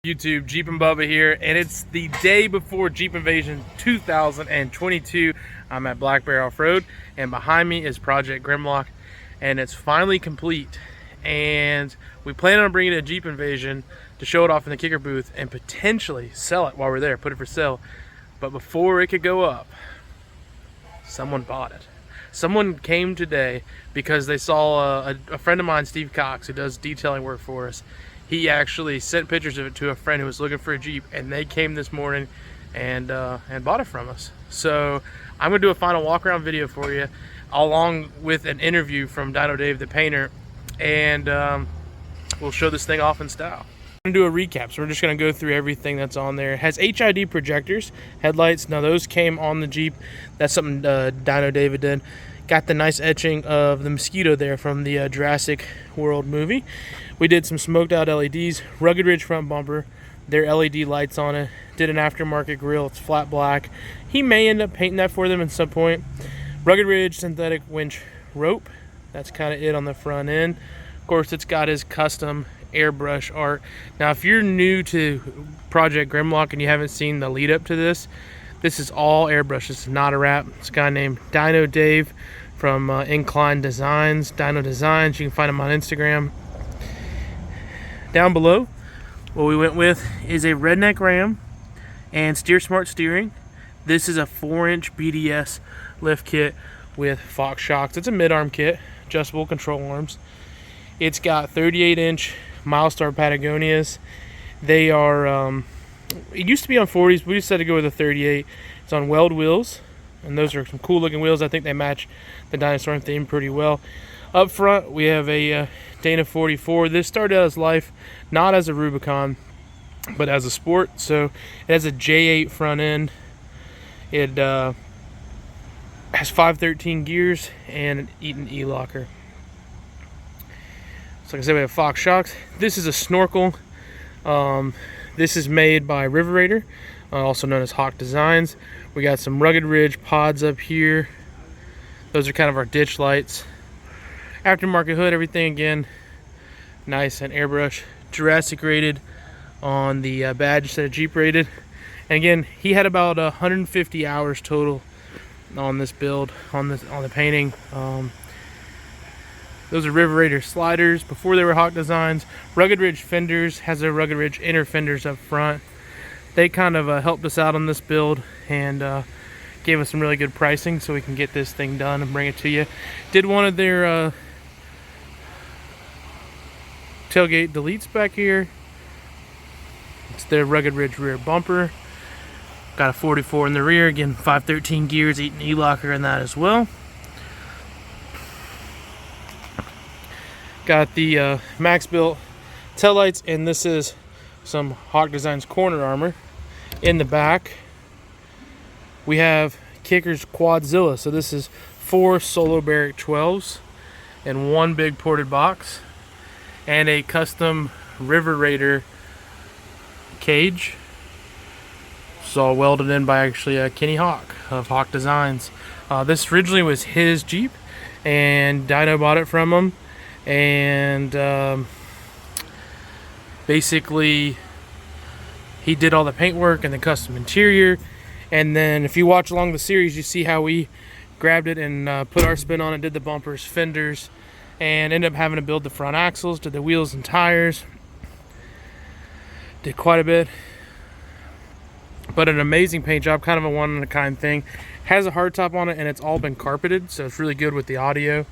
YouTube, Jeep and Bubba here, and it's the day before Jeep Invasion 2022. I'm at Black Bear Off-Road, and behind me is Project Grimloc, and it's finally complete. And we plan on bringing it to Jeep Invasion to show it off in the kicker booth and potentially sell it while we're there, put it for sale. But before it could go up, someone bought it. Someone came today because they saw a friend of mine, Steve Cox, who does detailing work for us. He actually sent pictures of it to a friend who was looking for a Jeep, and they came this morning and bought it from us. So I'm gonna do a final walk around video for you, along with an interview from Dino Dave the painter, and we'll show this thing off in style. I'm gonna do a recap, so we're just gonna go through everything that's on there. It has HID projectors, headlights. Now those came on the Jeep. That's something Dino David did. Got the nice etching of the mosquito there from the Jurassic World movie. We did some smoked out LEDs, Rugged Ridge front bumper, their LED lights on it. Did an aftermarket grill, it's flat black. He may end up painting that for them at some point. Rugged Ridge synthetic winch rope. That's kind of it on the front end. Of course, it's got his custom airbrush art. Now, if you're new to Project Grimloc and you haven't seen the lead up to this, this is all airbrush. This is not a wrap. It's a guy named Dino Dave from Incline Designs, Dino Designs. You can find him on Instagram. Down below, what we went with is a Redneck Ram and Steer Smart steering. This is a 4-inch BDS lift kit with Fox shocks. It's a mid-arm kit, adjustable control arms. It's got 38-inch Milestar Patagonias. They are, it used to be on 40s, we decided to go with a 38. It's on weld wheels, and those are some cool looking wheels. I think they match the dinosaur theme pretty well. Up front, we have a Dana 44. This started out its life not as a Rubicon, but as a sport. So it has a J8 front end. It has 513 gears and an Eaton E-locker. So like I said, we have Fox shocks. This is a snorkel. This is made by River Raider, also known as Hawk Designs. We got some Rugged Ridge pods up here. Those are kind of our ditch lights. Aftermarket hood, everything again nice and airbrush. Jurassic rated on the badge instead of Jeep rated. And again, he had about 150 hours total on this build, on the painting. Those are River Raider sliders before they were Hawk Designs. Rugged Ridge fenders, has a Rugged Ridge inner fenders up front. They kind of helped us out on this build and gave us some really good pricing so we can get this thing done and bring it to you. Did one of their tailgate deletes back here. It's their Rugged Ridge rear bumper. Got a 44 in the rear, again 513 gears, Eaton E-locker in that as well. Got the max built tail lights, and this is some Hawk Designs corner armor. In the back we have Kicker's Quadzilla. So this is 4 solo Barrick 12s and 1 big ported box, and a custom River Raider cage. It's all welded in by actually Kenny Hawk of Hawk Designs. This originally was his Jeep, and Dino bought it from him, and basically he did all the paintwork and the custom interior. And then if you watch along the series, you see how we grabbed it and put our spin on it, did the bumpers, fenders, and ended up having to build the front axles, did the wheels and tires. Did quite a bit. But an amazing paint job, kind of a one-of-a-kind thing. Has a hardtop on it, and it's all been carpeted, so it's really good with the audio.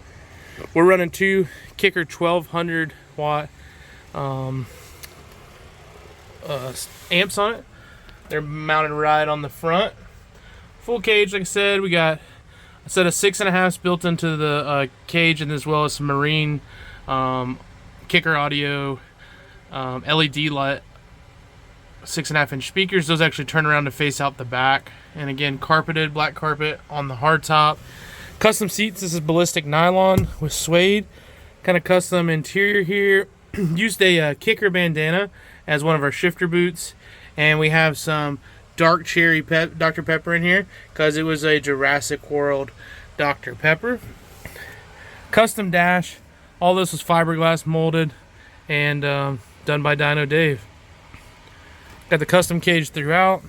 We're running 2 Kicker 1200 watt amps on it. They're mounted right on the front. Full cage, like I said. We got a set of 6.5s built into the cage, and as well as some marine kicker audio, LED light, 6.5-inch speakers. Those actually turn around to face out the back. And again, carpeted, black carpet on the hardtop. Custom seats. This is ballistic nylon with suede. Kind of custom interior here. Used a kicker bandana as one of our shifter boots. And we have some dark cherry Dr. Pepper in here because it was a Jurassic World Dr. Pepper. Custom dash. All this was fiberglass molded and done by Dino Dave. Got the custom cage throughout.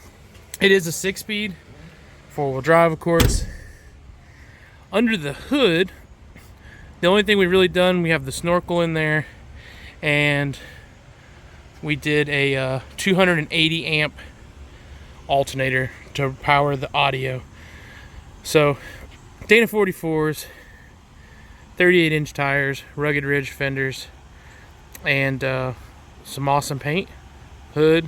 It is a 6-speed, 4-wheel drive, of course. Under the hood, the only thing we've really done, we have the snorkel in there, and we did a 280 amp alternator to power the audio. So Dana 44s, 38-inch tires, rugged ridge fenders, and some awesome paint, hood,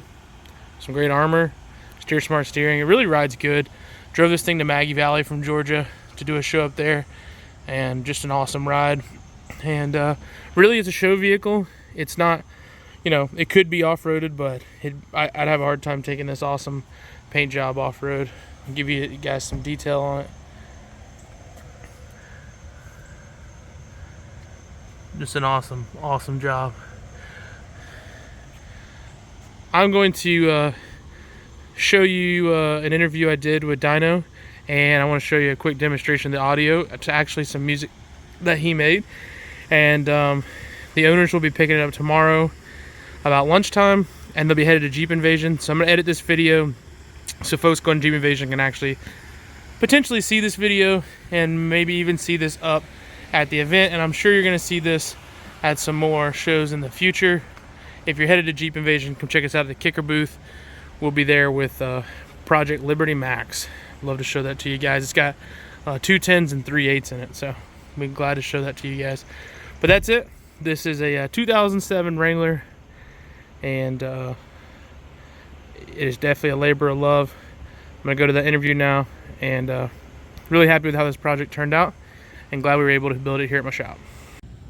some great armor, steer smart steering. It really rides good. Drove this thing to Maggie Valley from Georgia to do a show up there, and just an awesome ride. And really, it's a show vehicle. It's not, you know, it could be off-roaded, but I'd have a hard time taking this awesome paint job off-road. I'll give you guys some detail on it. Just an awesome job. I'm going to show you an interview I did with Dino, and I want to show you a quick demonstration of the audio to actually some music that he made. And the owners will be picking it up tomorrow about lunchtime, and they'll be headed to Jeep Invasion. So I'm going to edit this video so folks going to Jeep Invasion can actually potentially see this video and maybe even see this up at the event. And I'm sure you're going to see this at some more shows in the future. If you're headed to Jeep Invasion, come check us out at the Kicker booth. We'll be there with Project Liberty Max. Love to show that to you guys. It's got 2 10s and 3 8s in it, so I'll be glad to show that to you guys. But that's it. This is a 2007 Wrangler, and it is definitely a labor of love. I'm going to go to the interview now, and really happy with how this project turned out, and glad we were able to build it here at my shop.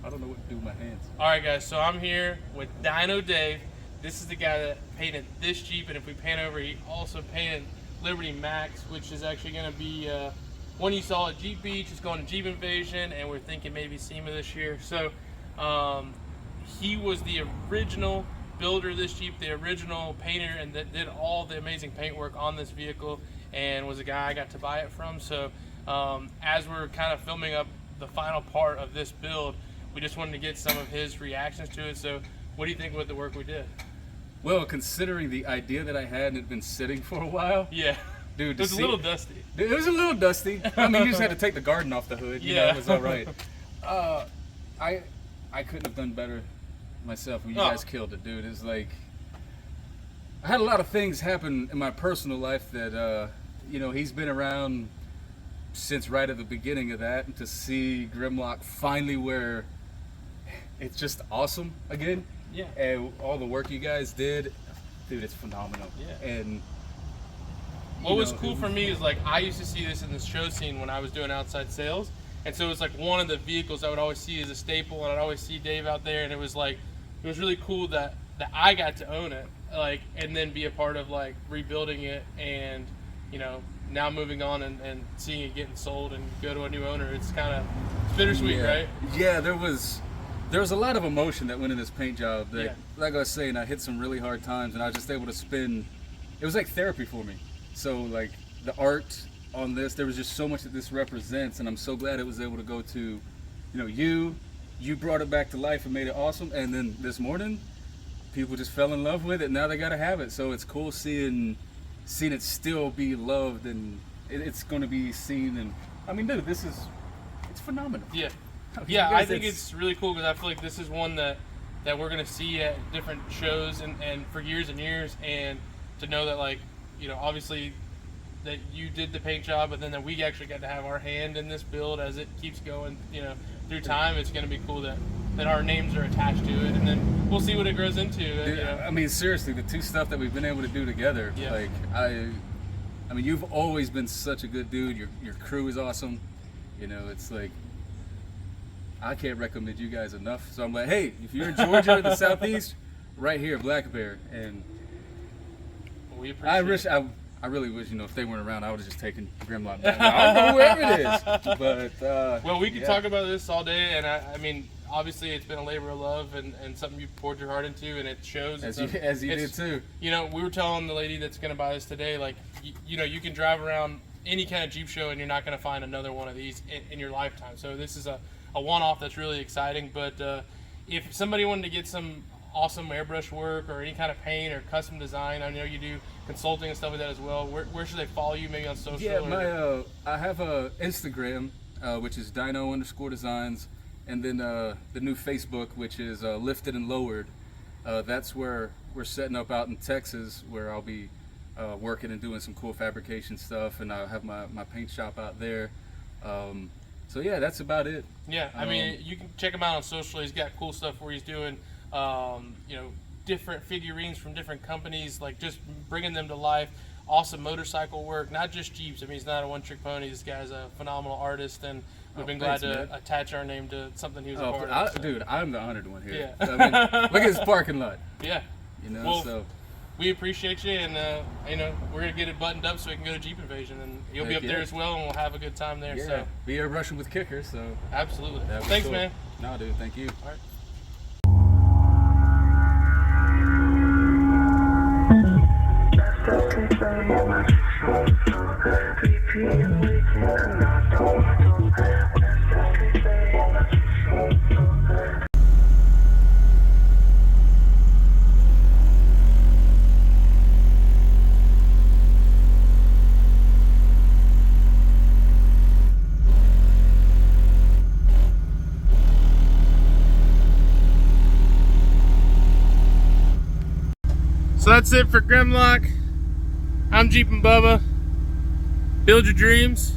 I don't know what to do with my hands. Alright guys, so I'm here with Dino Dave. This is the guy that painted this Jeep, and if we pan over, he also painted Liberty Max, which is actually going to be one you saw at Jeep Beach. It's going to Jeep Invasion, and we're thinking maybe SEMA this year. So he was the original builder of this Jeep, the original painter, and that did all the amazing paint work on this vehicle, and was the guy I got to buy it from. So as we're kind of filming up the final part of this build, we just wanted to get some of his reactions to it. So what do you think with the work we did? Well, considering the idea that I had and had been sitting for a while. Yeah. Dude, it was a little dusty. It was a little dusty. I mean, you just had to take the garden off the hood. You know, it was all right. I couldn't have done better myself. You guys killed it, dude. It's like, I had a lot of things happen in my personal life that, you know, he's been around since right at the beginning of that, and to see Grimloc finally where it's just awesome again. Yeah. And all the work you guys did, dude, it's phenomenal. Yeah. And what was cool for me is, like, I used to see this in the show scene when I was doing outside sales, and so it was like one of the vehicles I would always see as a staple, and I'd always see Dave out there, and it was like, it was really cool that I got to own it, like, and then be a part of like rebuilding it, and you know, now moving on and seeing it getting sold and go to a new owner. It's kind of bittersweet, right? Yeah, there was a lot of emotion that went in this paint job that, like I was saying, I hit some really hard times, and I was just able to spin. It was like therapy for me. So like the art on this, there was just so much that this represents, and I'm so glad it was able to go to, you know, you brought it back to life and made it awesome, and then this morning people just fell in love with it. Now they gotta have it. So it's cool seeing it still be loved, and it's going to be seen. And I mean, dude, it's phenomenal. Yeah. Yeah, I think it's really cool, because I feel like this is one that we're going to see at different shows and for years and years, and to know that, like, you know, obviously that you did the paint job, but then that we actually got to have our hand in this build as it keeps going, you know, through time. It's going to be cool that our names are attached to it, and then we'll see what it grows into. Dude, you know? I mean, seriously, the two stuff that we've been able to do together, like, I mean, you've always been such a good dude. Your crew is awesome. You know, it's like, I can't recommend you guys enough. So I'm like, hey, if you're in Georgia or the Southeast, right here, Black Bear. And we appreciate it. I really wish, you know, if they weren't around, I would have just taken Grimloc back. I don't know wherever it is. But well, we could talk about this all day, and I mean, obviously it's been a labor of love and something you poured your heart into, and it shows. As you did too. You know, we were telling the lady that's going to buy this today, like, you know, you can drive around any kind of Jeep show and you're not going to find another one of these in your lifetime. So this is a one-off that's really exciting. But if somebody wanted to get some awesome airbrush work or any kind of paint or custom design? I know you do consulting and stuff like that as well. Where should they follow you? Maybe on social? Yeah, I have a Instagram, which is Dino_Designs, and then the new Facebook, which is Lifted and Lowered. That's where we're setting up out in Texas, where I'll be working and doing some cool fabrication stuff, and I'll have my paint shop out there. So yeah, that's about it. Yeah, I mean, you can check him out on social. He's got cool stuff where he's doing, you know, different figurines from different companies, like just bringing them to life. Awesome motorcycle work, not just Jeeps. I mean, he's not a one-trick pony. This guy's a phenomenal artist, and we've been glad to attach our name to something he was a part of. So. Dude, I'm the honored one here. Yeah. I mean, look at his parking lot. Yeah. You know, well, so. We appreciate you, and you know, we're gonna get it buttoned up so we can go to Jeep Invasion, and you'll be up there as well, and we'll have a good time there. Yeah. So Be airbrushing with kickers, so absolutely. Thanks, cool. Man. No, dude, thank you. All right. So that's it for Grimloc. I'm Jeep and Bubba. Build your dreams.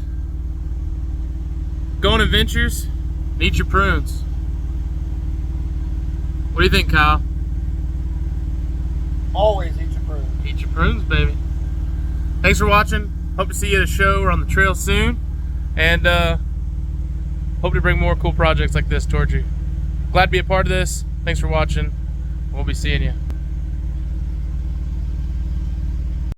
Go on adventures. And eat your prunes. What do you think, Kyle? Always eat your prunes. Eat your prunes, baby. Thanks for watching. Hope to see you at a show or on the trail soon. And hope to bring more cool projects like this towards you. Glad to be a part of this. Thanks for watching. We'll be seeing you.